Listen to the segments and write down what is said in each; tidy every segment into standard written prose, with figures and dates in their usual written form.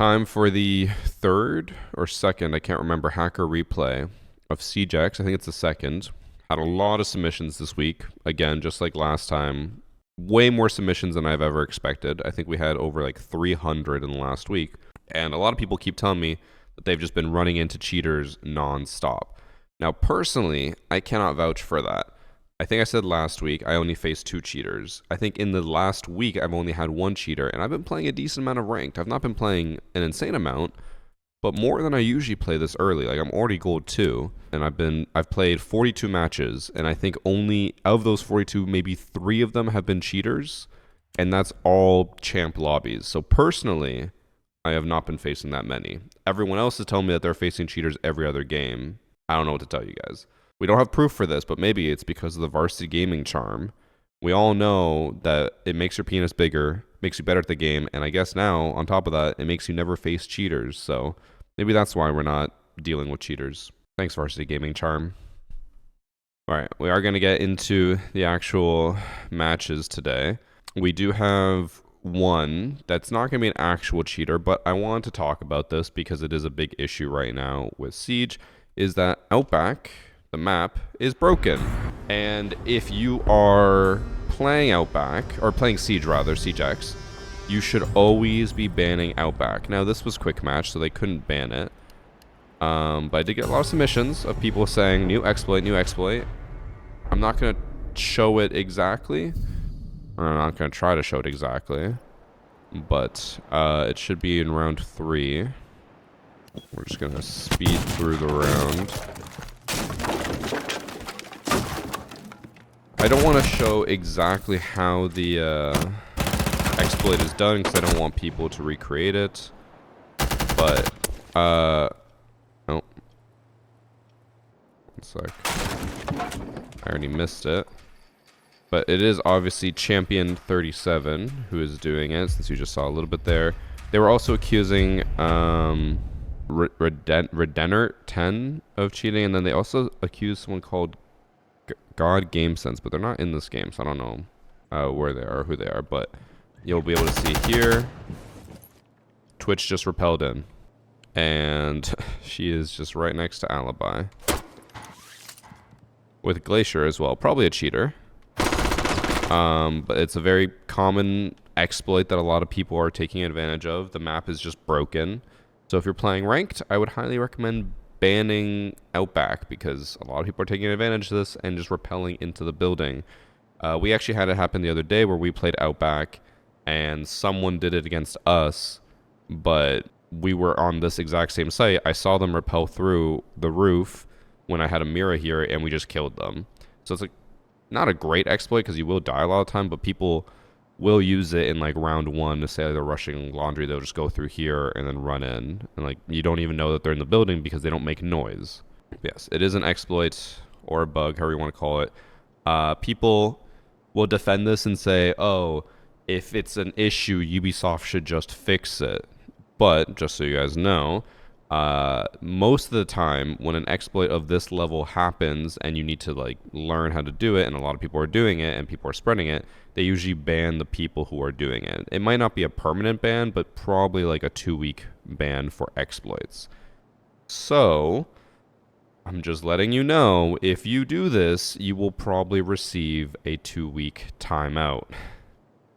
Time for the third or second, I can't remember, hacker replay of CJX. I think it's the second. Had a lot of submissions this week. Again, just like last time, way more submissions than I've ever expected. I think we had over like 300 in the last week. And a lot of people keep telling me that they've just been running into cheaters non-stop. Now, personally, I cannot vouch for that. I think I said last week I only faced 2 cheaters. I think in the last week I've only had 1 cheater, and I've been playing a decent amount of ranked. I've not been playing an insane amount, but more than I usually play this early. Like, I'm already gold 2, and I've played 42 matches, and I think only of those 42, maybe 3 of them have been cheaters, and that's all champ lobbies. So personally, I have not been facing that many. Everyone else is telling me that they're facing cheaters every other game. I don't know what to tell you guys. We don't have proof for this, but maybe it's because of the VarsityGaming charm. We all know that it makes your penis bigger, makes you better at the game, and I guess now, on top of that, it makes you never face cheaters. So maybe that's why we're not dealing with cheaters. Thanks, VarsityGaming charm. All right, we are going to get into the actual matches today. We do have one that's not going to be an actual cheater, but I want to talk about this because it is a big issue right now with Siege, is that OUTBACK, the map, is broken. And if you are playing OUTBACK, or playing Siege rather, CJX, you should always be banning OUTBACK. Now, this was quick match, so they couldn't ban it. But I did get a lot of submissions of people saying, new exploit, new exploit. I'm not going to show it exactly. I'm not going to try to show it exactly. But it should be in round 3. We're just going to speed through the round. I don't want to show exactly how the exploit is done because I don't want people to recreate it. But, oh. One sec. I already missed it. But it is obviously Champion 37 who is doing it, since you just saw a little bit there. They were also accusing Redenert 10 of cheating, and then they also accused someone called God Game Sense, but they're not in this game, so I don't know where they are or who they are, but you'll be able to see here. Twitch just repelled in, and she is just right next to Alibi. With Glacier as well, probably a cheater. But it's a very common exploit that a lot of people are taking advantage of. The map is just broken. So if you're playing ranked, I would highly recommend banning OUTBACK because a lot of people are taking advantage of this and just repelling into the building. We actually had it happen the other day where we played OUTBACK and someone did it against us, but we were on this exact same site. I saw them repel through the roof when I had a mirror here and we just killed them. So it's like not a great exploit because you will die a lot of time, but people will use it in like round 1 to say they're rushing laundry. They'll just go through here and then run in, and like you don't even know that they're in the building because they don't make noise. Yes, it is an exploit or a bug, however you want to call it. People will defend this and say, oh, if it's an issue, Ubisoft should just fix it. But just so you guys know, most of the time when an exploit of this level happens and you need to like learn how to do it, and a lot of people are doing it and people are spreading it, they usually ban the people who are doing it. It might not be a permanent ban, but probably like a 2-week ban for exploits. So I'm just letting you know, if you do this, you will probably receive a 2-week timeout.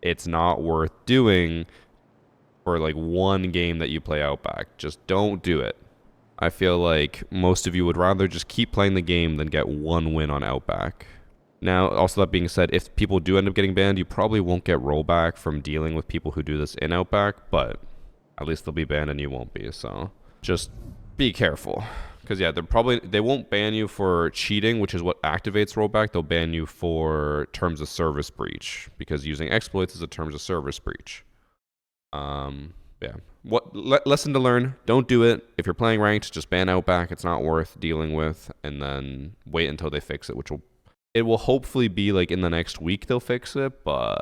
It's not worth doing for like 1 game that you play OUTBACK. Just don't do it. I feel like most of you would rather just keep playing the game than get 1 win on OUTBACK. Now, also that being said, if people do end up getting banned, you probably won't get rollback from dealing with people who do this in OUTBACK, but at least they'll be banned and you won't be, so just be careful. Because yeah, they won't ban you for cheating, which is what activates rollback. They'll ban you for terms of service breach, because using exploits is a terms of service breach. Yeah. Lesson to learn, don't do it. If you're playing ranked, just ban OUTBACK. It's not worth dealing with, and then wait until they fix it, it will hopefully be like in the next week they'll fix it, but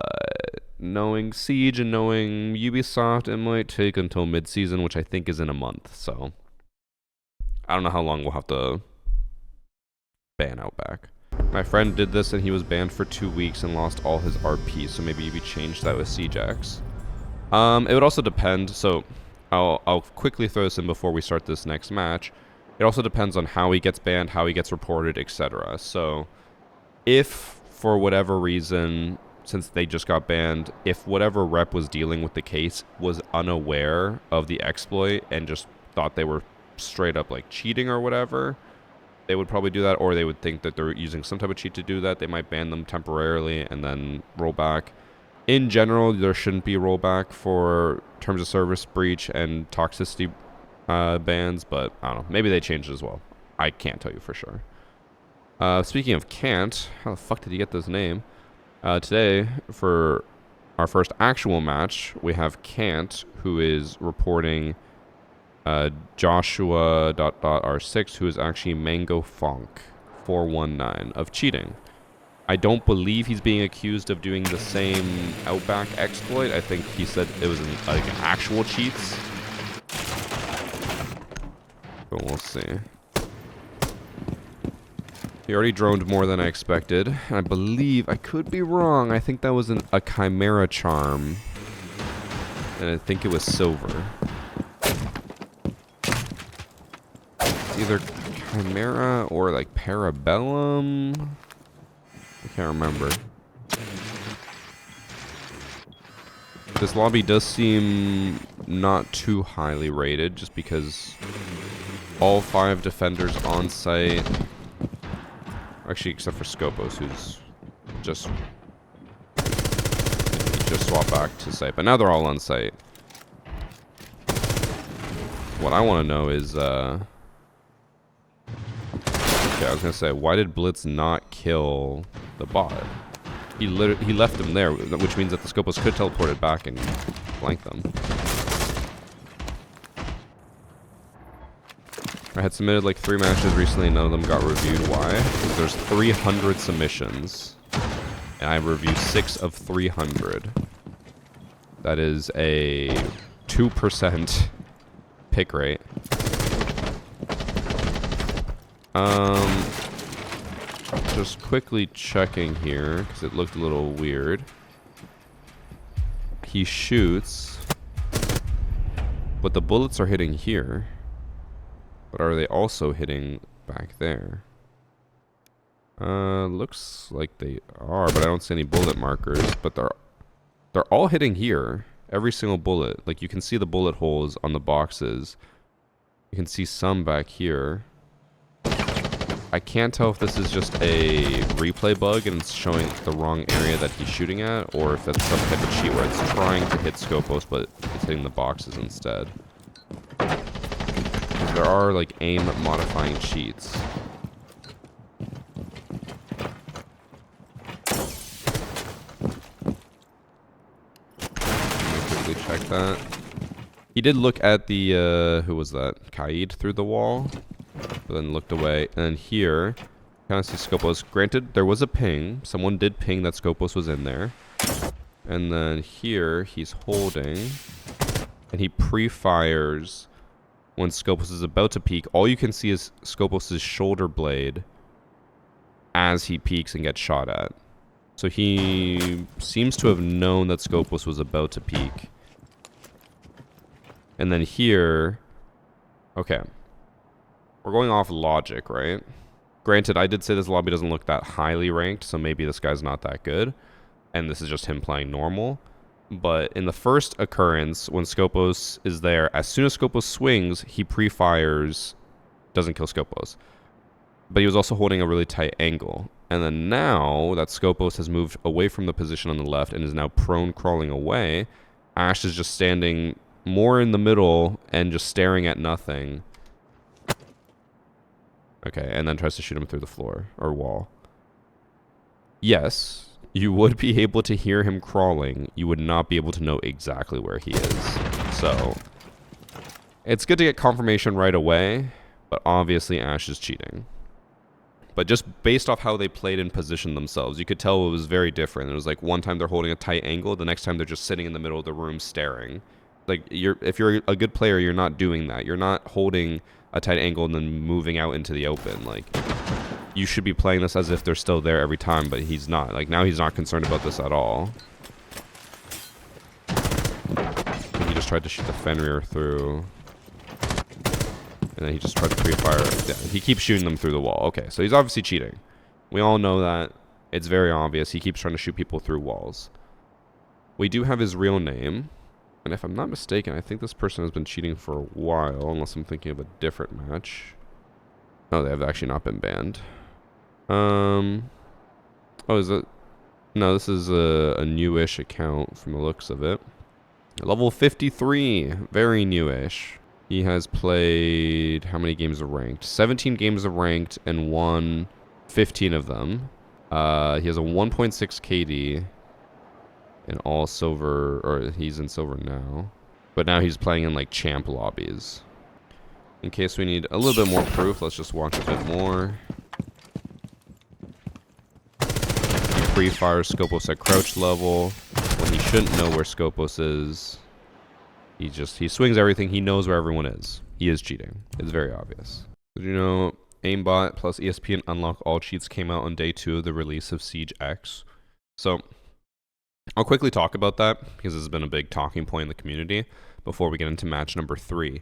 knowing Siege and knowing Ubisoft, it might take until mid-season, which I think is in a month, so I don't know how long we'll have to ban OUTBACK. My friend did this and he was banned for 2 weeks and lost all his RP, so maybe you changed that with CJX. It would also depend. So I'll quickly throw this in before we start this next match. It also depends on how he gets banned, how he gets reported, etc. So if for whatever reason, since they just got banned, if whatever rep was dealing with the case was unaware of the exploit and just thought they were straight up like cheating or whatever, they would probably do that, or they would think that they're using some type of cheat to do that. They might ban them temporarily and then roll back. In general, there shouldn't be rollback for terms of service breach and toxicity bans, but I don't know. Maybe they changed it as well. I can't tell you for sure. Speaking of can't, how the fuck did he get this name? Today, for our first actual match, we have Can't, who is reporting Joshua.R6, who is actually Mango Funk 419 of cheating. I don't believe he's being accused of doing the same OUTBACK exploit. I think he said it was like actual cheats. But we'll see. He already droned more than I expected. I believe, I could be wrong, I think that was a Chimera charm. And I think it was silver. It's either Chimera or like Parabellum. I can't remember. This lobby does seem not too highly rated, just because all 5 defenders on site, actually except for Scopos, who's just swapped back to site, but now they're all on site. What I want to know is, okay, I was gonna say, why did Blitz not kill the bot? He left him there, which means that the Scopos could teleport it back and flank them. I had submitted like 3 matches recently, none of them got reviewed. Why? Because there's 300 submissions, and I reviewed 6 of 300. That is a 2% pick rate. Just quickly checking here, because it looked a little weird. He shoots, but the bullets are hitting here. But are they also hitting back there? Looks like they are, but I don't see any bullet markers. But they're all hitting here. Every single bullet. Like, you can see the bullet holes on the boxes. You can see some back here. I can't tell if this is just a replay bug and it's showing the wrong area that he's shooting at, or if it's some type of cheat where it's trying to hit Scopos, but it's hitting the boxes instead. There are, like, aim modifying cheats. Let me quickly check that. He did look at the, who was that? Kaid through the wall. But then looked away. And here, kind of see Scopos. Granted, there was a ping. Someone did ping that Scopos was in there. And then here, he's holding. And he pre-fires when Scopos is about to peek. All you can see is Scopos' shoulder blade as he peeks and gets shot at. So he seems to have known that Scopos was about to peek. And then here... Okay. We're going off logic, right? Granted, I did say this lobby doesn't look that highly ranked, so maybe this guy's not that good. And this is just him playing normal. But in the first occurrence, when Scopos is there, as soon as Scopos swings, he pre-fires, doesn't kill Scopos. But he was also holding a really tight angle. And then now that Scopos has moved away from the position on the left and is now prone crawling away, Ash is just standing more in the middle and just staring at nothing. Okay, and then tries to shoot him through the floor or wall. Yes, you would be able to hear him crawling. You would not be able to know exactly where he is. So, it's good to get confirmation right away, but obviously Ash is cheating. But just based off how they played and positioned themselves, you could tell it was very different. It was like one time they're holding a tight angle, the next time they're just sitting in the middle of the room staring. Like, if you're a good player, you're not doing that. You're not holding a tight angle and then moving out into the open. Like, you should be playing this as if they're still there every time, but he's not. Like, now he's not concerned about this at all. I think he just tried to shoot the Fenrir through. And then he just tried to pre-fire. Yeah, he keeps shooting them through the wall. Okay, so he's obviously cheating. We all know that. It's very obvious. He keeps trying to shoot people through walls. We do have his real name. And if I'm not mistaken, I think this person has been cheating for a while, unless I'm thinking of a different match. No, they have actually not been banned. Oh, is it? No, this is a newish account from the looks of it. Level 53, very newish. He has played how many games of ranked? 17 games of ranked and won 15 of them. He has a 1.6 KD in all silver, or he's in silver now. But now he's playing in like champ lobbies. In case we need a little bit more proof, let's just watch a bit more. He pre-fires Scopos at crouch level when he shouldn't know where Scopos is. He swings everything. He knows where everyone is. He is cheating. It's very obvious. Did you know aimbot plus ESP and unlock all cheats came out on day 2 of the release of Siege X? So I'll quickly talk about that because this has been a big talking point in the community before we get into match number 3.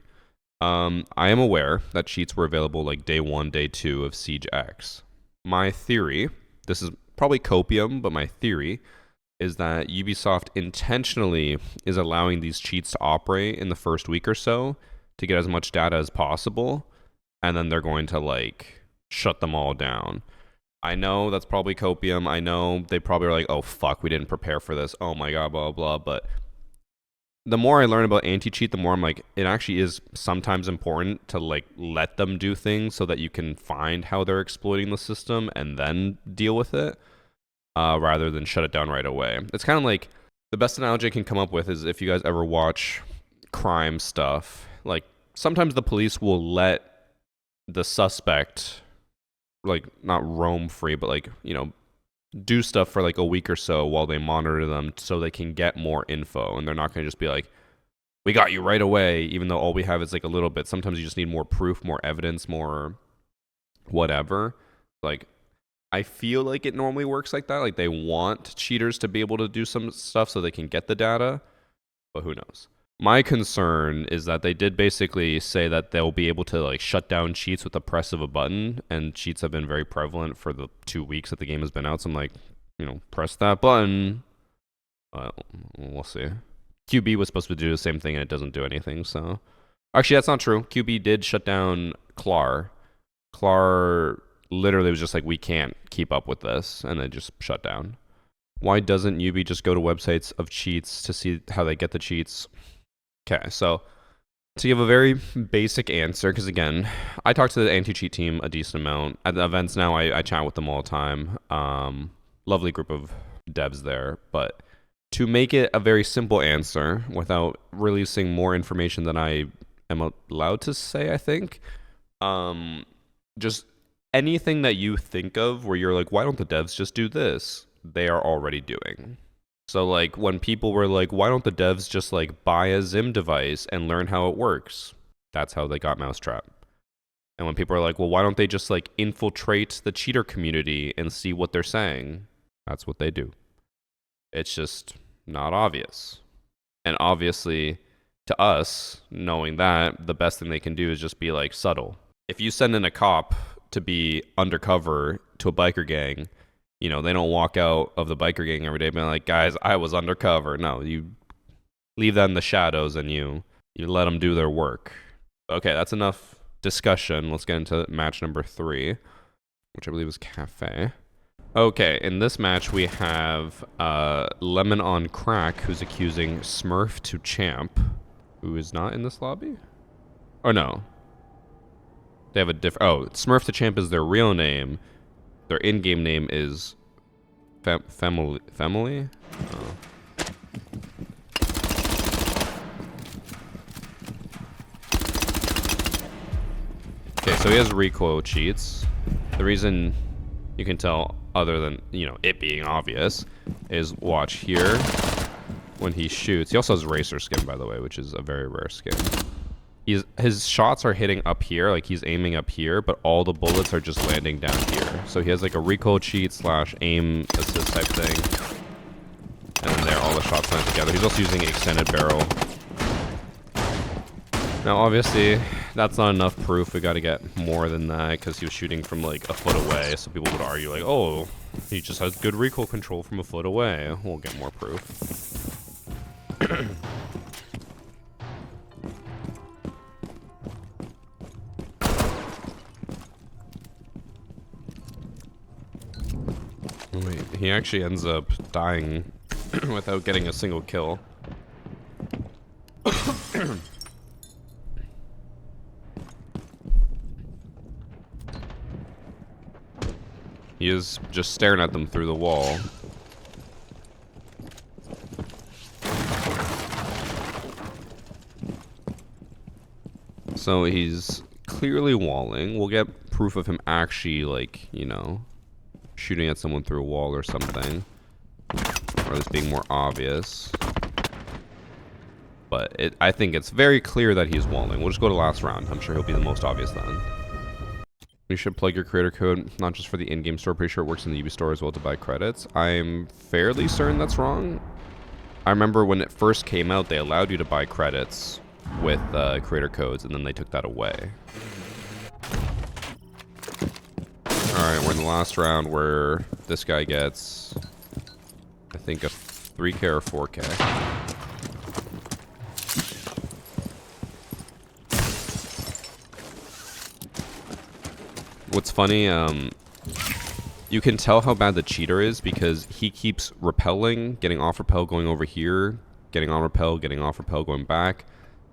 I am aware that cheats were available like day 1, day 2 of Siege X. My theory, this is probably copium, but my theory is that Ubisoft intentionally is allowing these cheats to operate in the first week or so to get as much data as possible, and then they're going to like shut them all down. I know that's probably copium. I know they probably are like, oh fuck, we didn't prepare for this. Oh my god, blah, blah, blah. But the more I learn about anti-cheat, the more I'm like, it actually is sometimes important to like let them do things so that you can find how they're exploiting the system and then deal with it. Rather than shut it down right away. It's kind of like, the best analogy I can come up with is if you guys ever watch crime stuff, like sometimes the police will let the suspect like not roam free, but like, you know, do stuff for like a week or so while they monitor them so they can get more info, and they're not going to just be like, we got you right away, even though all we have is like a little bit. Sometimes you just need more proof, more evidence, more whatever. Like, I feel like it normally works like that. Like they want cheaters to be able to do some stuff so they can get the data, but who knows? My concern is that they did basically say that they'll be able to like shut down cheats with the press of a button, and cheats have been very prevalent for the 2 weeks that the game has been out. So I'm like, you know, press that button. We'll see. QB was supposed to do the same thing and it doesn't do anything. So actually, that's not true. QB did shut down Clar. Clar literally was just like, we can't keep up with this, and they just shut down. Why doesn't Ubi just go to websites of cheats to see how they get the cheats? Okay, so to give a very basic answer, because again, I talk to the anti-cheat team a decent amount. At the events now, I chat with them all the time. Lovely group of devs there, but to make it a very simple answer without releasing more information than I am allowed to say, I think, just anything that you think of where you're like, why don't the devs just do this? They are already doing. So like when people were like, why don't the devs just like buy a Zim device and learn how it works? That's how they got Mousetrap. And when people are like, well, why don't they just like infiltrate the cheater community and see what they're saying? That's what they do. It's just not obvious. And obviously to us, knowing that, the best thing they can do is just be like subtle. If you send in a cop to be undercover to a biker gang, you know, they don't walk out of the biker gang every day being like, guys, I was undercover. No, you leave that in the shadows and you let them do their work. Okay, that's enough discussion. Let's get into match number 3, which I believe is Cafe. Okay, in this match we have Lemon on Crack, who's accusing Smurf to Champ, who is not in this lobby? Or no. They have a different... Oh, Smurf to Champ is their real name. Their in-game name is... Family? Oh. Okay, so he has recoil cheats. The reason you can tell, other than, you know, it being obvious, is watch here when he shoots. He also has racer skin, by the way, which is a very rare skin. His shots are hitting up here, like he's aiming up here, but all the bullets are just landing down here. So he has like a recoil cheat / aim assist type thing. And then there, all the shots land together. He's also using extended barrel. Now, obviously, that's not enough proof. We got to get more than that because he was shooting from like a foot away. So people would argue like, oh, he just has good recoil control from a foot away. We'll get more proof. Wait, he actually ends up dying without getting a single kill. He is just staring at them through the wall. So he's clearly walling. We'll get proof of him actually, like, you know, shooting at someone through a wall or something. Or this being more obvious. But I think it's very clear that he's walling. We'll just go to last round. I'm sure he'll be the most obvious then. You should plug your creator code, not just for the in-game store. Pretty sure it works in the UB store as well to buy credits. I'm fairly certain that's wrong. I remember when it first came out, they allowed you to buy credits with creator codes, and then they took that away. Alright, we're in the last round where this guy gets, I think, a 3K or 4K. What's funny, you can tell how bad the cheater is because he keeps repelling, getting off repel, going over here, getting on repel, getting off repel, going back.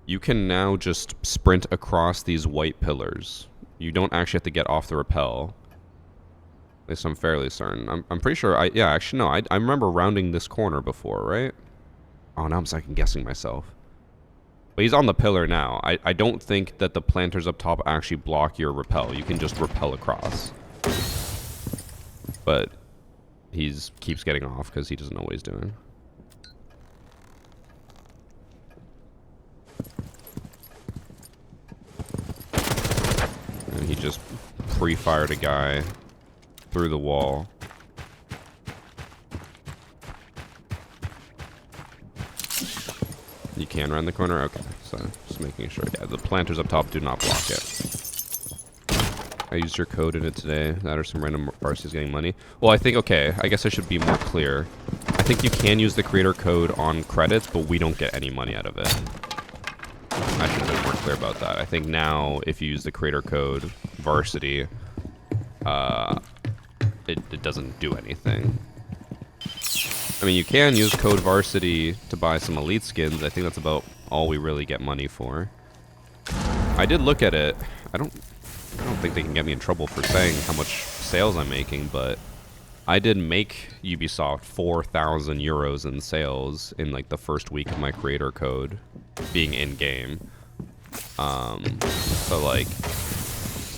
You can now just sprint across these white pillars. You don't actually have to get off the repel. At least I'm fairly certain. I'm pretty sure yeah, actually no, I remember rounding this corner before, right? Oh, now I'm second guessing myself. But he's on the pillar now. I don't think that the planters up top actually block your repel. You can just repel across. But he's keeps getting off because he doesn't know what he's doing. And he just pre-fired a guy through the wall. You can round the corner? Okay, so just making sure. Yeah, the planters up top do not block it. I used your code in it today. That or some random Varsity's getting money. Well, I think, okay, I guess I should be more clear. I think you can use the creator code on credits, but we don't get any money out of it. I should have been more clear about that. I think now, if you use the creator code Varsity, it doesn't do anything. I mean, you can use code Varsity to buy some elite skins. I think that's about all we really get money for. I did look at it. I don't think they can get me in trouble for saying how much sales I'm making, but I did make Ubisoft 4,000 euros in sales in like the first week of my creator code being in game. So like,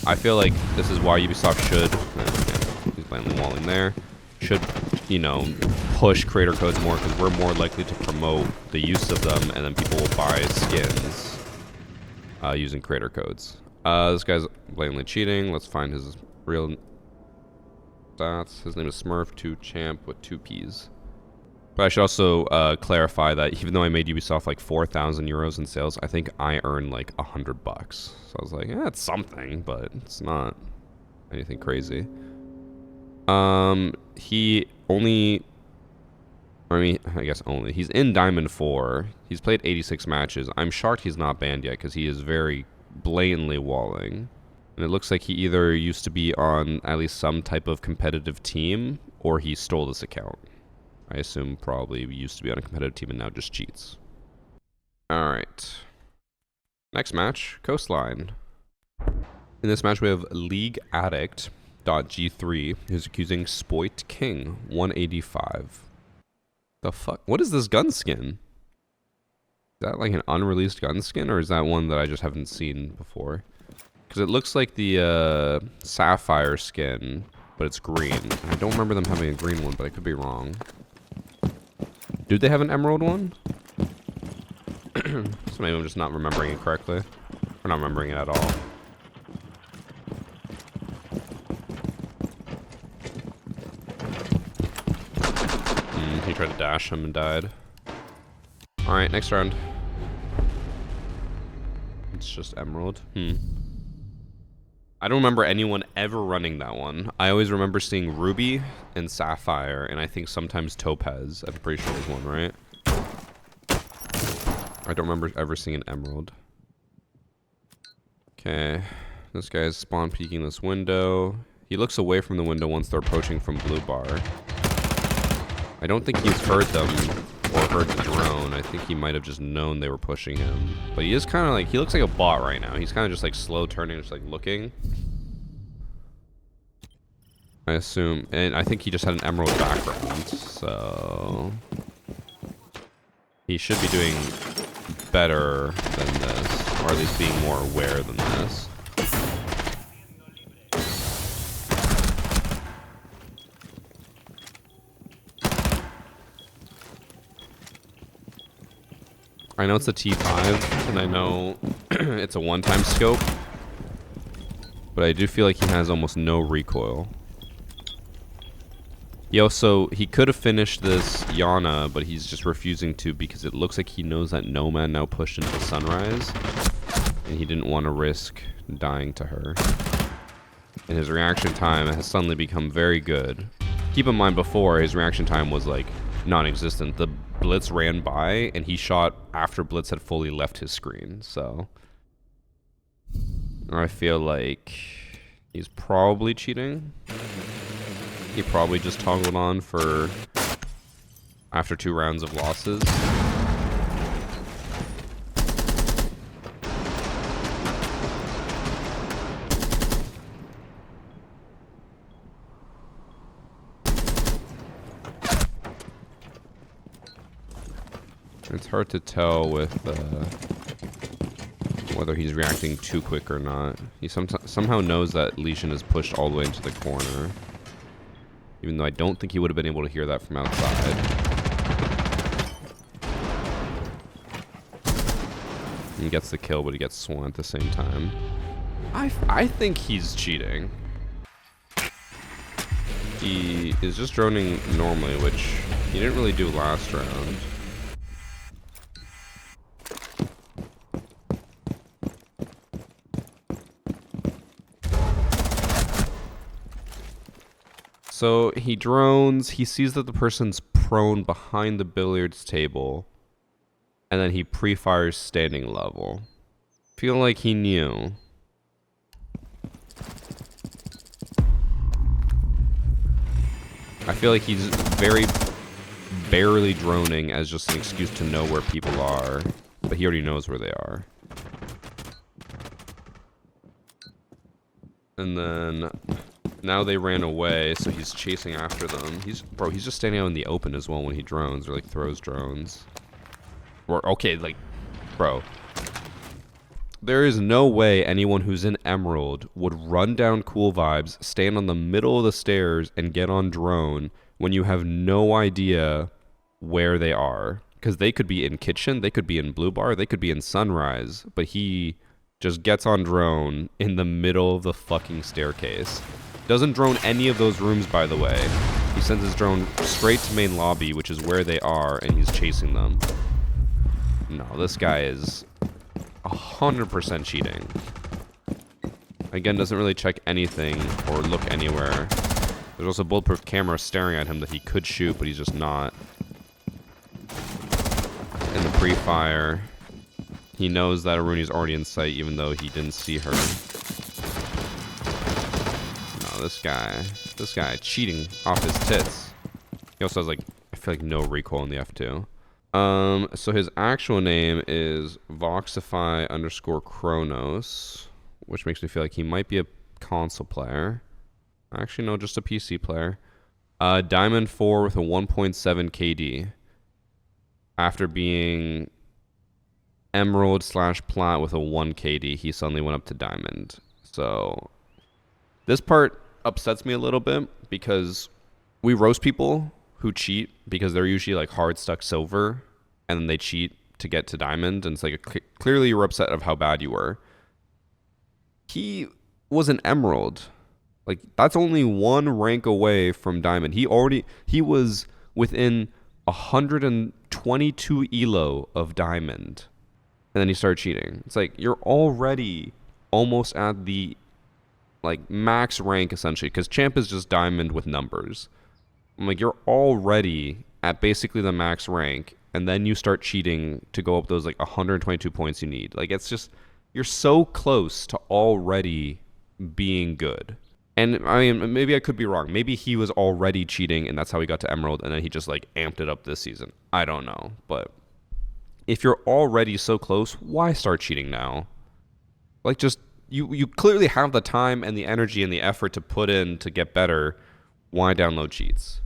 I feel like this is why Ubisoft should. He's finally walling there. Should, you know, push creator codes more because we're more likely to promote the use of them, and then people will buy skins using creator codes. This guy's blatantly cheating. Let's find his real stats. His name is Smurf2Champ with 2 P's. But I should also clarify that even though I made Ubisoft like 4,000 euros in sales, I think I earned like $100. So I was like, yeah, it's something, but it's not anything crazy. He only, I mean, I guess only, he's in Diamond 4. He's played 86 matches. I'm shocked he's not banned yet because he is very blatantly walling. And it looks like he either used to be on at least some type of competitive team or he stole this account. I assume probably used to be on a competitive team and now just cheats. Alright. Next match, Coastline. In this match we have League Addict .g3 who's accusing Spoit King 185. The fuck? What is this gun skin? Is that like an unreleased gun skin, or is that one that I just haven't seen before? Because it looks like the Sapphire skin, but it's green. I don't remember them having a green one, but I could be wrong. Do they have an emerald one? So maybe I'm just not remembering it correctly. Or not remembering it at all. He tried to dash him and died. Alright, next round. It's just Emerald. I don't remember anyone ever running that one. I always remember seeing Ruby and Sapphire, and I think sometimes Topaz. I'm pretty sure there's one, right? I don't remember ever seeing an Emerald. Okay. This guy's spawn peeking this window. He looks away from the window once they're approaching from Blue Bar. I don't think he's heard them or heard the drone. I think he might have just known they were pushing him. But he is kind of like, he looks like a bot right now. He's kind of just like slow turning, just like looking. I assume, and I think he just had an Emerald background, so he should be doing better than this, or at least being more aware than this. I know it's a T5, and I know it's a one-time scope, but I do feel like he has almost no recoil. He could have finished this Yana, but he's just refusing to because it looks like he knows that Nomad now pushed into Sunrise, and he didn't want to risk dying to her. And his reaction time has suddenly become very good. Keep in mind, before, his reaction time was like non-existent. The Blitz ran by, and he shot after Blitz had fully left his screen, so I feel like he's probably cheating. He probably just toggled on for after 2 rounds of losses. It's hard to tell with whether he's reacting too quick or not. He somehow knows that Lesion is pushed all the way into the corner. Even though I don't think he would have been able to hear that from outside. He gets the kill, but he gets Swan at the same time. I think he's cheating. He is just droning normally, which he didn't really do last round. So he drones, he sees that the person's prone behind the billiards table, and then he pre-fires standing level. Feel like he knew. I feel like he's very barely droning as just an excuse to know where people are, but he already knows where they are. And then now they ran away, so he's chasing after them. He's just standing out in the open as well when he drones, or like throws drones. Or, okay, like, bro. There is no way anyone who's in Emerald would run down Cool Vibes, stand on the middle of the stairs, and get on drone when you have no idea where they are. Because they could be in Kitchen, they could be in Blue Bar, they could be in Sunrise, but he just gets on drone in the middle of the fucking staircase. Doesn't drone any of those rooms, by the way. He sends his drone straight to main lobby, which is where they are, and he's chasing them. No, this guy is 100% cheating. Again, doesn't really check anything or look anywhere. There's also a bulletproof camera staring at him that he could shoot, but he's just not. In the pre-fire, he knows that Aruni's already in sight, even though he didn't see her. No, this guy cheating off his tits. He also has, like, I feel like no recoil in the F2. So his actual name is Voxify_Chronos, which makes me feel like he might be a console player. Actually, no, just a PC player. Diamond 4 with a 1.7 KD. After being Emerald/Plat with a 1 KD, he suddenly went up to Diamond. So this part upsets me a little bit because we roast people who cheat because they're usually like hard stuck silver and then they cheat to get to Diamond, and it's like clearly you're upset of how bad you were. He was an Emerald. Like, that's only 1 rank away from Diamond. He was within 122 elo of Diamond. and then he started cheating. It's like, you're already almost at the, like, max rank, essentially, because champ is just diamond with numbers. I'm like, you're already at basically the max rank, and then you start cheating to go up those, like, 122 points you need. Like, it's just, you're so close to already being good. And, I mean, maybe I could be wrong. Maybe he was already cheating, and that's how he got to Emerald, and then he just, like, amped it up this season. I don't know, but if you're already so close, why start cheating now? Like, just, you clearly have the time and the energy and the effort to put in to get better. Why download cheats?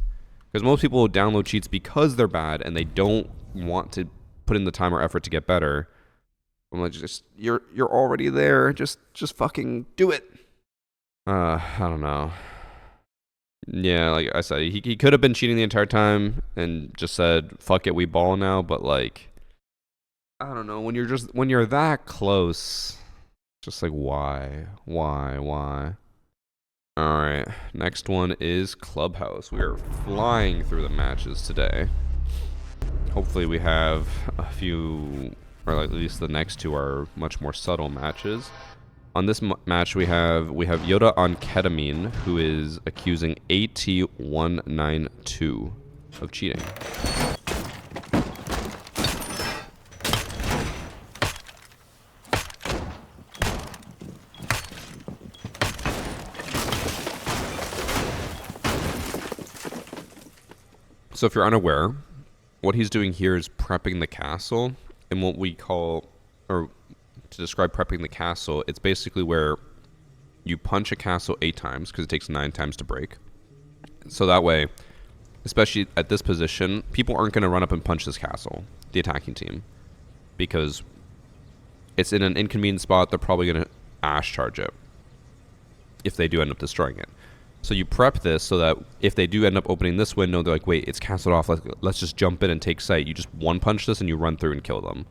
Because most people will download cheats because they're bad and they don't want to put in the time or effort to get better. I'm like, just, you're already there. Just fucking do it. I don't know. Yeah, like I said, he could have been cheating the entire time and just said, fuck it, we ball now, but like, I don't know, when you're that close, just like, why? Alright, next one is Clubhouse. We are flying through the matches today. Hopefully we have a few, or at least the next two are much more subtle matches. On this match we have Yoda on ketamine, who is accusing AT192 of cheating. So if you're unaware, what he's doing here is prepping the castle, and what we call, or to describe prepping the castle, it's basically where you punch a castle 8 times, because it takes 9 times to break. So that way, especially at this position, people aren't going to run up and punch this castle, the attacking team, because it's in an inconvenient spot. They're probably going to Ash charge it if they do end up destroying it. So you prep this so that if they do end up opening this window, they're like, wait, it's castled off. Let's just jump in and take sight. You just one punch this and you run through and kill them.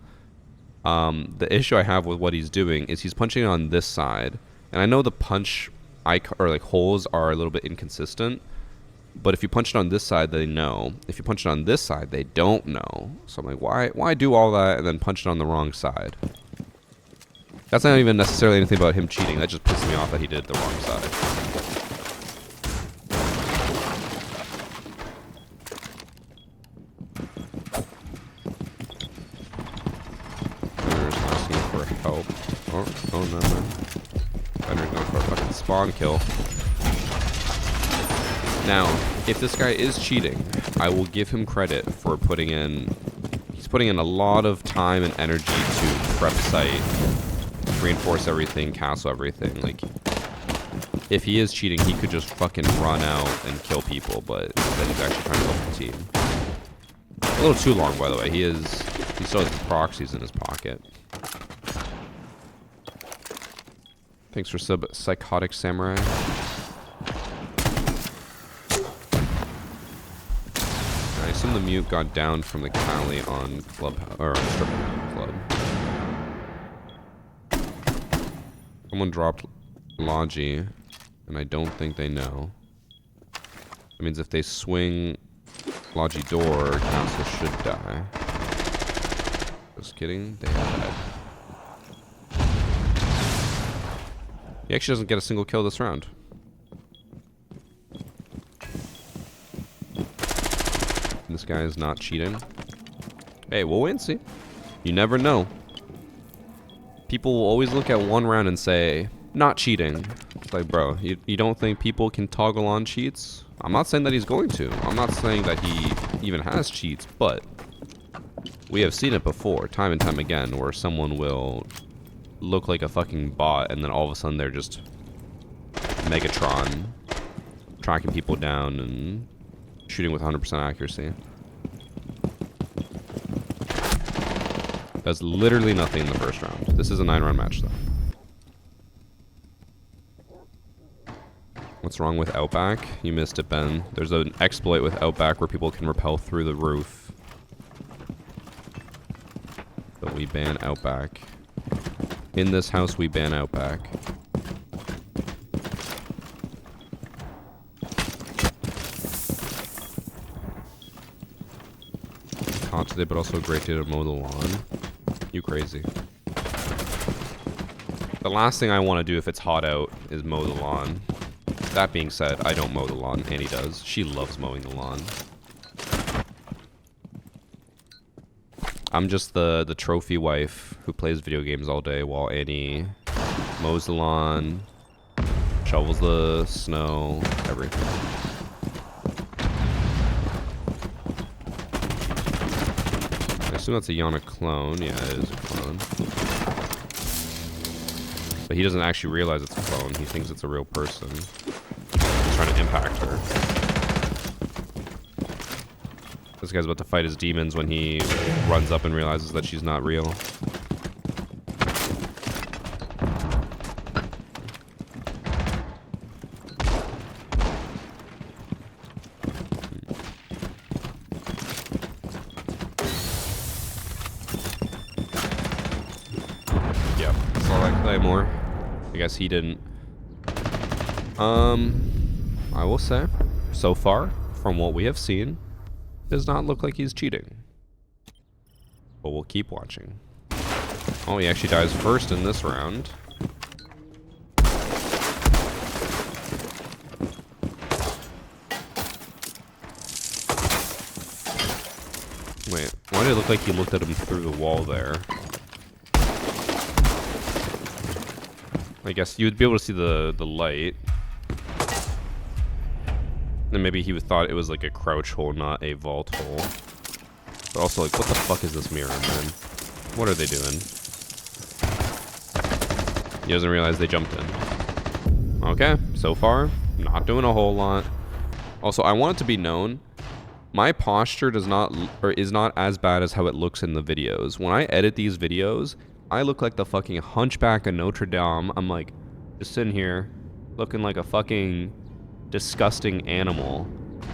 The issue I have with what he's doing is he's punching on this side. And I know the punch or like holes are a little bit inconsistent. But if you punch it on this side, they know. If you punch it on this side, they don't know. So I'm like, why do all that and then punch it on the wrong side? That's not even necessarily anything about him cheating. That just pisses me off that he did it the wrong side. Help. Oh no. Bender's going for a fucking spawn kill. Now, if this guy is cheating, I will give him credit for he's putting in a lot of time and energy to prep site, reinforce everything, castle everything. Like, if he is cheating, he could just fucking run out and kill people, but instead he's actually trying to help the team. A little too long, by the way. He still has proxies in his pocket. Thanks for sub, Psychotic Samurai. I assume the mute got down from the Cali on Club, or on Strip Club. Someone dropped Logi, and I don't think they know. That means if they swing Logi door, Castle should die. Just kidding, they have died. He actually doesn't get a single kill this round. This guy is not cheating. Hey, we'll wait and see. You never know. People will always look at one round and say, not cheating. It's like, bro, you don't think people can toggle on cheats? I'm not saying that he's going to. I'm not saying that he even has cheats, but we have seen it before, time and time again, where someone will look like a fucking bot and then all of a sudden they're just Megatron tracking people down and shooting with 100% accuracy. Does literally nothing in the first round. This is a 9-round match though. What's wrong with Outback? You missed it, Ben. There's an exploit with Outback where people can rappel through the roof. But we ban Outback. In this house, we ban Outback. Hot today, but also a great day to mow the lawn. You crazy. The last thing I want to do if it's hot out is mow the lawn. That being said, I don't mow the lawn. Annie does. She loves mowing the lawn. I'm just the trophy wife who plays video games all day while Annie mows the lawn, shovels the snow, everything. I assume that's a Yana clone. Yeah, it is a clone. But he doesn't actually realize it's a clone. He thinks it's a real person. He's trying to impact her. This guy's about to fight his demons when he runs up and realizes that she's not real. Yep, saw that Claymore. I guess he didn't. I will say, so far, from what we have seen, does not look like he's cheating. But we'll keep watching. Oh, he actually dies first in this round. Wait, why did it look like he looked at him through the wall there? I guess you'd be able to see the light. And maybe he thought it was like a crouch hole, not a vault hole. But also, like, what the fuck is this mirror, man? What are they doing? He doesn't realize they jumped in. Okay, so far, not doing a whole lot. Also, I want it to be known, my posture does not, or is not as bad as how it looks in the videos. When I edit these videos, I look like the fucking hunchback of Notre Dame. I'm like, just sitting here, looking like a fucking disgusting animal.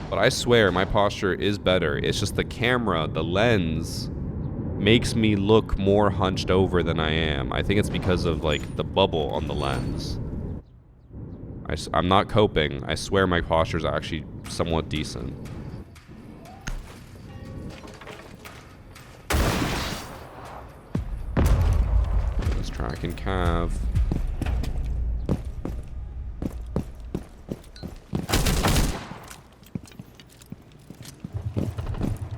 But I swear my posture is better. It's just the camera, the lens, makes me look more hunched over than I am. I think it's because of like the bubble on the lens. I'm not coping. I swear my posture is actually somewhat decent. Let's track and cav.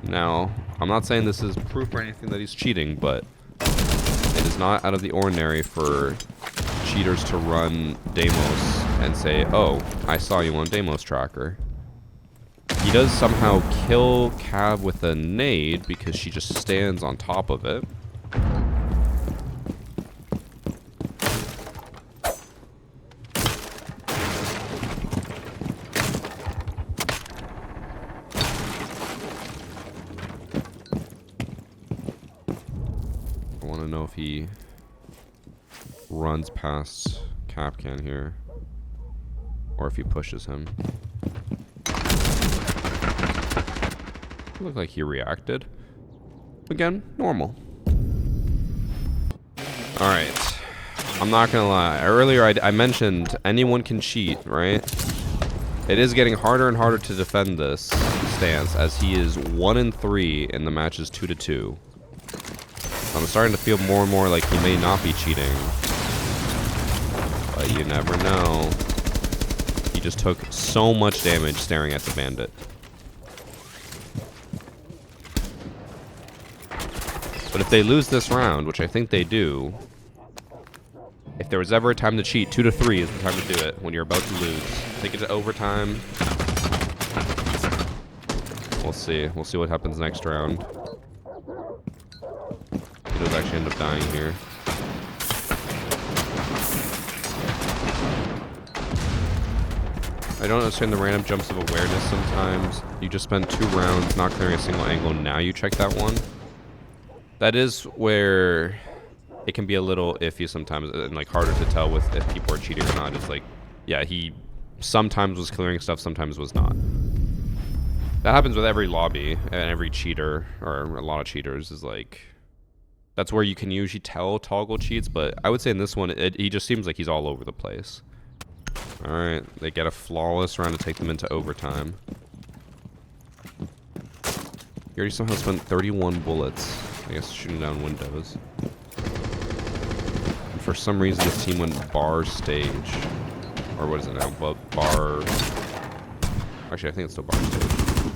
Now, I'm not saying this is proof or anything that he's cheating, but it is not out of the ordinary for cheaters to run Deimos and say, oh, I saw you on Deimos tracker. He does somehow kill Cav with a nade because she just stands on top of it. If he runs past Capcan here, or if he pushes him. Looked like he reacted. Again, normal. Alright. I'm not gonna lie. Earlier I mentioned anyone can cheat, right? It is getting harder and harder to defend this stance as he is 1-3 and the match is 2-2. I'm starting to feel more and more like he may not be cheating. But you never know. He just took so much damage staring at the bandit. But if they lose this round, which I think they do, if there was ever a time to cheat, 2-3 is the time to do it when you're about to lose. Take it to overtime. We'll see. We'll see what happens next round. He does actually end up dying here. I don't understand the random jumps of awareness sometimes. You just spent 2 rounds not clearing a single angle, now you check that one. That is where it can be a little iffy sometimes and like harder to tell with if people are cheating or not. It's like, yeah, he sometimes was clearing stuff, sometimes was not. That happens with every lobby and every cheater, or a lot of cheaters, is like, that's where you can usually tell toggle cheats, but I would say in this one, he just seems like he's all over the place. Alright, they get a flawless round to take them into overtime. He already somehow spent 31 bullets, I guess, shooting down windows. for some reason this team went bar stage. Or what is it now? Bar... Actually, I think it's still bar stage.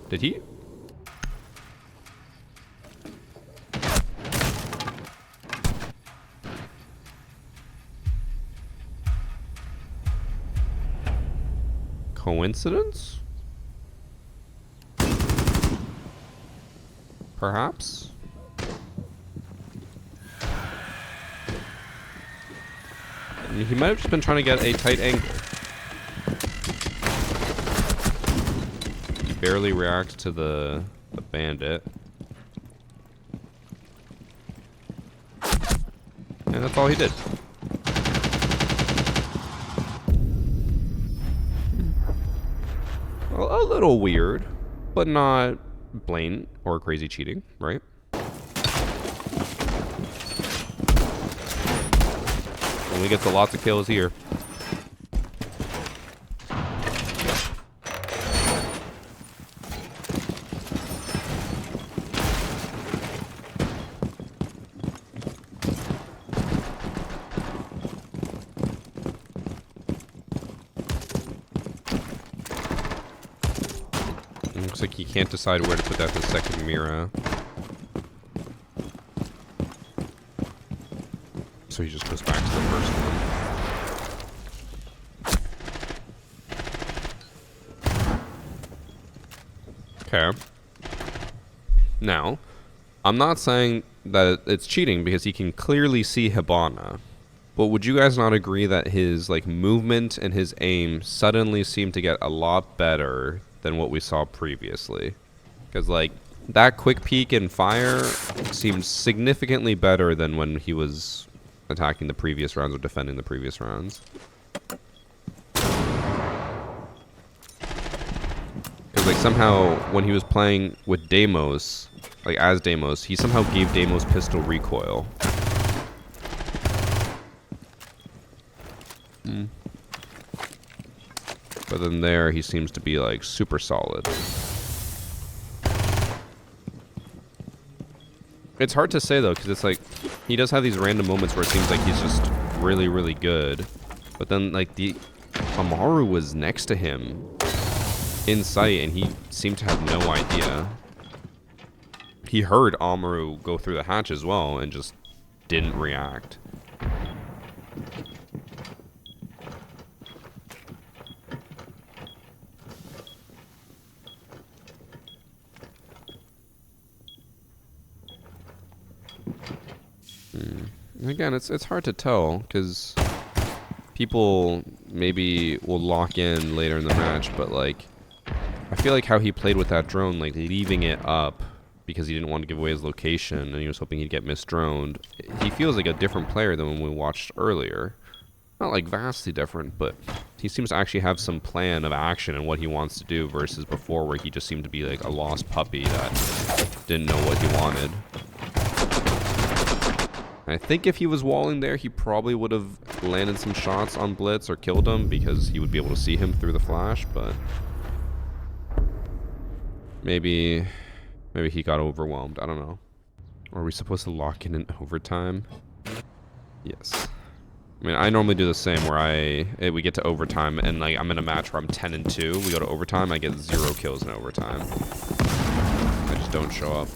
Did he? Coincidence? Perhaps? I mean, he might have just been trying to get a tight angle. He barely reacts to the bandit. And that's all he did. A little weird, but not blatant or crazy cheating, right? Only gets lots of kills here. Looks like he can't decide where to put that the second mirror. So he just goes back to the first one. Okay. Now, I'm not saying that it's cheating because he can clearly see Hibana. But would you guys not agree that his movement and his aim suddenly seemed to get a lot better than what we saw previously? Because that quick peek and fire seemed significantly better than when he was attacking the previous rounds or defending the previous rounds. Because somehow when he was playing with Deimos, as Deimos, he somehow gave Deimos pistol recoil. But then there he seems to be super solid. It's hard to say though, because it's he does have these random moments where it seems like he's just really, really good. But then the Amaru was next to him in sight and he seemed to have no idea. He heard Amaru go through the hatch as well and just didn't react. Again, it's hard to tell because people maybe will lock in later in the match, but I feel like how he played with that drone, leaving it up because he didn't want to give away his location and he was hoping he'd get misdroned. He feels like a different player than when we watched earlier. Not vastly different, but he seems to actually have some plan of action and what he wants to do versus before where he just seemed to be a lost puppy that didn't know what he wanted. I think if he was walling there, he probably would have landed some shots on Blitz or killed him because he would be able to see him through the flash, but maybe he got overwhelmed. I don't know. Are we supposed to lock in overtime? Yes. I mean, I normally do the same where we get to overtime and I'm in a match where I'm 10-2. We go to overtime, I get 0 kills in overtime. I just don't show up.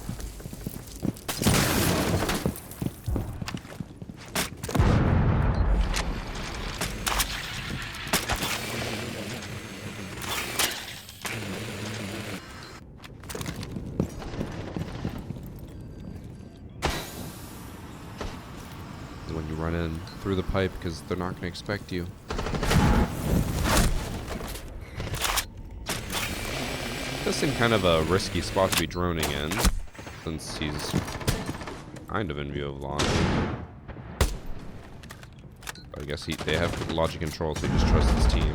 When you run in through the pipe because they're not going to expect you. Does seem kind of a risky spot to be droning in since he's kind of in view of line. I guess they have logic control, so he just trusts his team.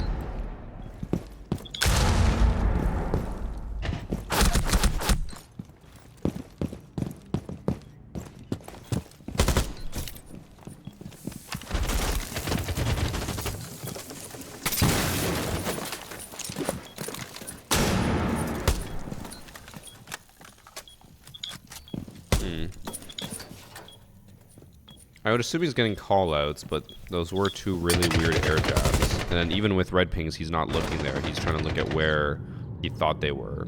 I would assume he's getting call-outs, but those were two really weird air jabs. And then even with red pings, he's not looking there. He's trying to look at where he thought they were.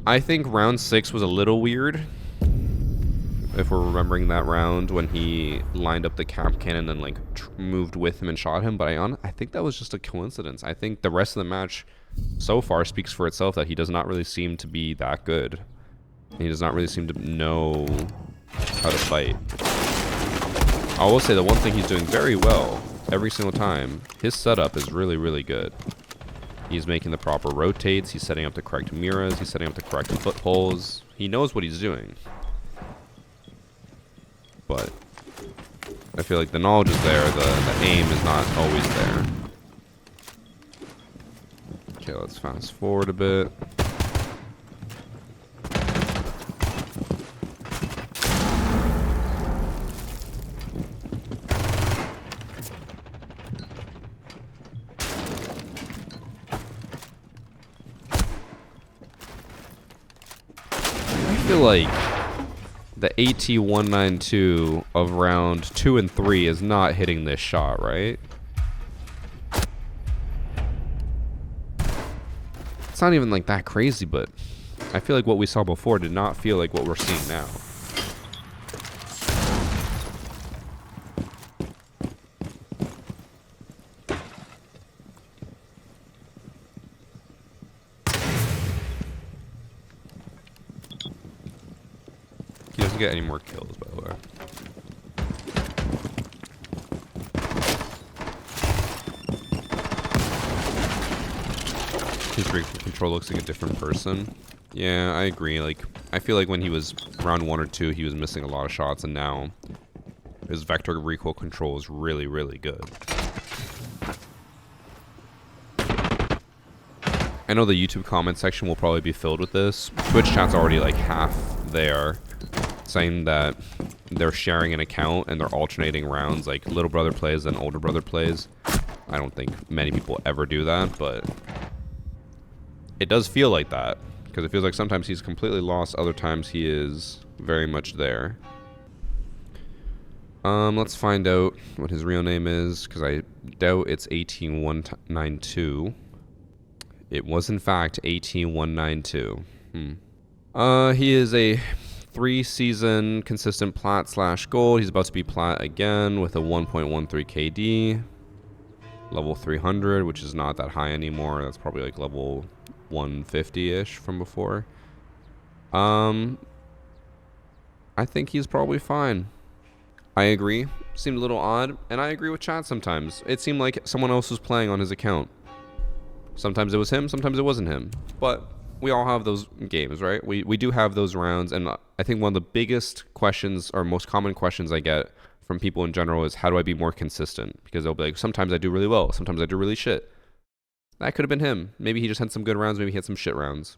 I think round 6 was a little weird. If we're remembering that round when he lined up the cap cannon and like moved with him and shot him. But I think that was just a coincidence. I think the rest of the match so far speaks for itself that he does not really seem to be that good. He does not really seem to know how to fight. I will say the one thing he's doing very well every single time, his setup is really, really good. He's making the proper rotates, he's setting up the correct mirrors, he's setting up the correct footholds. He knows what he's doing. But I feel like the knowledge is there, the aim is not always there. Okay, let's fast forward a bit. I feel like the AT-192 of round 2 and 3 is not hitting this shot, right? It's not even like that crazy, but I feel like what we saw before did not feel like what we're seeing now. He doesn't get any more kills, by the way. His break control looks like a different person. Yeah, I agree. Like, I feel like when he was round 1 or 2, he was missing a lot of shots, and now his vector recoil control is really, really good. I know the YouTube comment section will probably be filled with this. Twitch chat's already like half there, saying that they're sharing an account and they're alternating rounds, like little brother plays and older brother plays. I don't think many people ever do that, but it does feel like that, because it feels like sometimes he's completely lost, other times he is very much there. Let's find out what his real name is, because I doubt it's 18192. It was in fact 18192. He is a 3-season consistent plat/gold. He's about to be plat again with a 1.13 KD. Level 300, which is not that high anymore. That's probably like level 150-ish from before. I think he's probably fine. I agree. Seemed a little odd, and I agree with chat sometimes. It seemed like someone else was playing on his account. Sometimes it was him, sometimes it wasn't him. But we all have those games, right? We do have those rounds, and I think one of the biggest questions, or most common questions I get from people in general is, how do I be more consistent? Because they'll be like, sometimes I do really well, sometimes I do really shit. That could have been him. Maybe he just had some good rounds, maybe he had some shit rounds.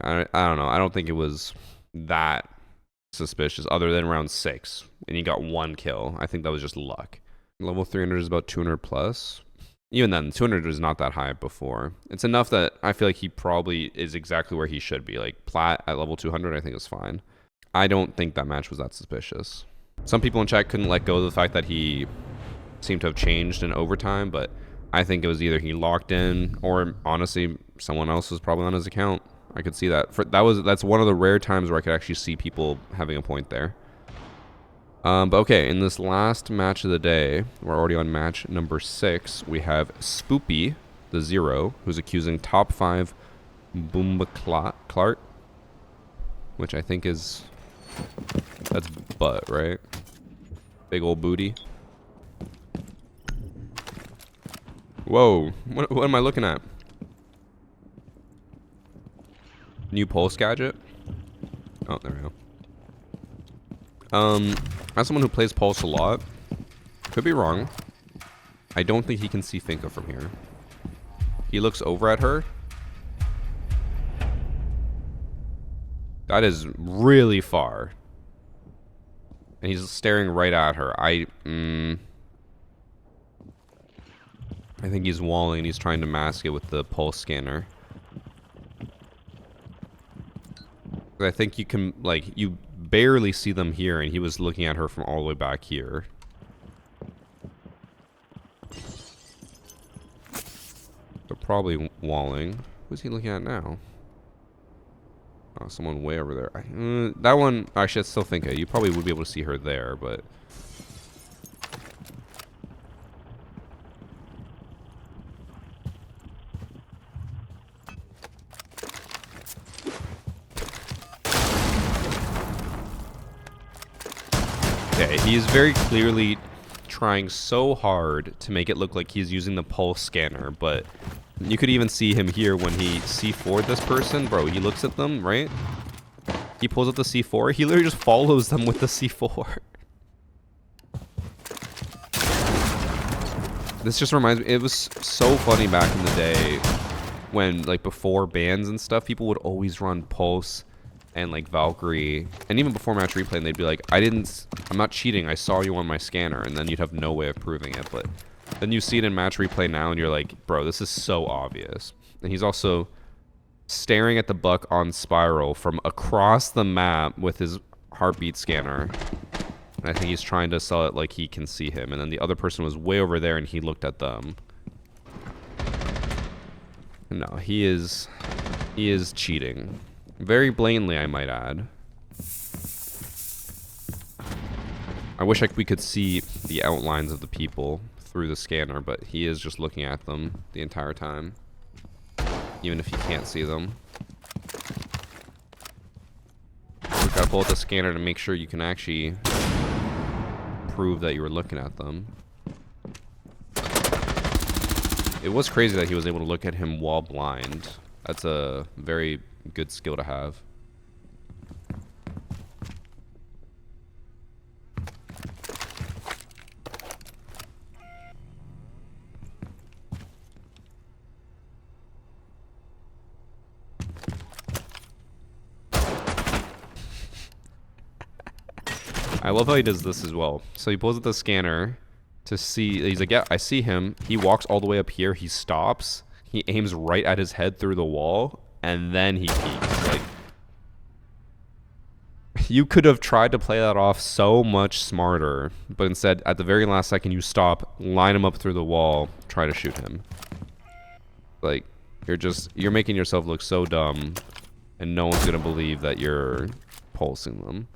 I don't know. I don't think it was that suspicious, other than round 6, and he got 1 kill. I think that was just luck. Level 300 is about 200 plus. Even then, 200 was not that high before. It's enough that I feel like he probably is exactly where he should be. Like, plat at level 200, I think is fine. I don't think that match was that suspicious. Some people in chat couldn't let go of the fact that he seemed to have changed in overtime, but I think it was either he locked in, or honestly, someone else was probably on his account. I could see that. That's one of the rare times where I could actually see people having a point there. But okay, in this last match of the day, we're already on match number 6. We have Spoopy, the 0, who's accusing top 5 Boomba Clark, which I think is, that's butt, right? Big old booty. Whoa, what am I looking at? New pulse gadget? Oh, there we go. As someone who plays Pulse a lot, could be wrong, I don't think he can see Finka from here. He looks over at her. That is really far. And he's staring right at her. I think he's walling and he's trying to mask it with the pulse scanner. I think you can, like, you barely see them here, and he was looking at her from all the way back here. Probably walling. Who's he looking at now? Oh, someone way over there. That one, actually, I still think you probably would be able to see her there, but... Okay, he's very clearly trying so hard to make it look like he's using the pulse scanner, but you could even see him here when he C4'd this person. Bro, he looks at them, right? He pulls up the C4. He literally just follows them with the C4. This just reminds me, it was so funny back in the day when, like, before bans and stuff, people would always run Pulse and, like, Valkyrie. And even before match replay, and they'd be like, I'm not cheating, I saw you on my scanner. And then you'd have no way of proving it. But then you see it in match replay now, and you're like, bro, this is so obvious. And he's also staring at the buck on Spiral from across the map with his heartbeat scanner. And I think he's trying to sell it like he can see him. And then the other person was way over there and he looked at them. No, he is cheating. Very blatantly, I might add. I wish we could see the outlines of the people through the scanner, but he is just looking at them the entire time. Even if you can't see them. You gotta pull out the scanner to make sure you can actually prove that you were looking at them. It was crazy that he was able to look at him while blind. That's a very good skill to have. I love how he does this as well. So he pulls up the scanner to see. He's like, yeah, I see him. He walks all the way up here. He stops. He aims right at his head through the wall. And then he peeks. Like, you could have tried to play that off so much smarter. But instead, at the very last second, you stop, line him up through the wall, try to shoot him. Like, you're making yourself look so dumb. And no one's going to believe that you're pulsing them.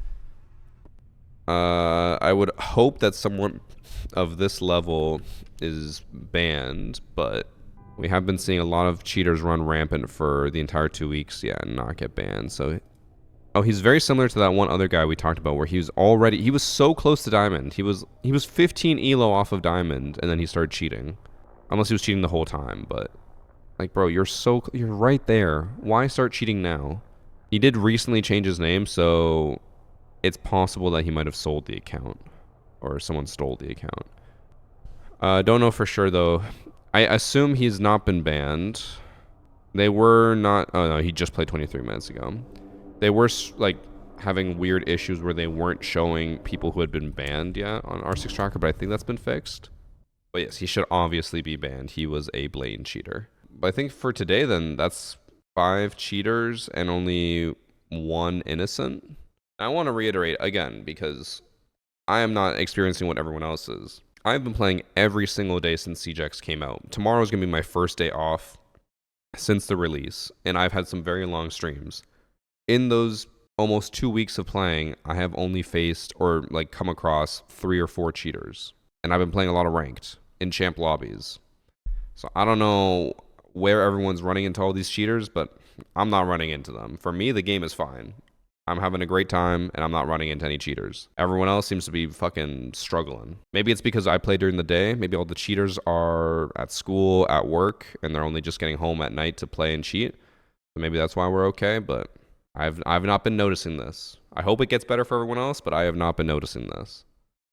I would hope that someone of this level is banned, but we have been seeing a lot of cheaters run rampant for the entire 2 weeks, yeah, and not get banned. So, oh, he's very similar to that one other guy we talked about, where he was so close to diamond. He was 15 elo off of diamond, and then he started cheating, unless he was cheating the whole time. But like, bro, you're right there. Why start cheating now? He did recently change his name, so it's possible that he might have sold the account, or someone stole the account. Don't know for sure though. I assume he's not been banned. They were not. Oh no, he just played 23 minutes ago. They were like having weird issues where they weren't showing people who had been banned yet on R6 Tracker, but I think that's been fixed. But yes, he should obviously be banned. He was a blatant cheater. But I think for today then, that's 5 cheaters and only 1 innocent. I want to reiterate again, because I am not experiencing what everyone else is. I've been playing every single day since CJX came out. Tomorrow is going to be my first day off since the release, and I've had some very long streams. In those almost 2 weeks of playing, I have only faced or like come across 3 or 4 cheaters. And I've been playing a lot of ranked in champ lobbies. So I don't know where everyone's running into all these cheaters, but I'm not running into them. For me, the game is fine. I'm having a great time, and I'm not running into any cheaters. Everyone else seems to be fucking struggling. Maybe it's because I play during the day. Maybe all the cheaters are at school, at work, and they're only just getting home at night to play and cheat. So maybe that's why we're okay, but I've not been noticing this. I hope it gets better for everyone else, but I have not been noticing this.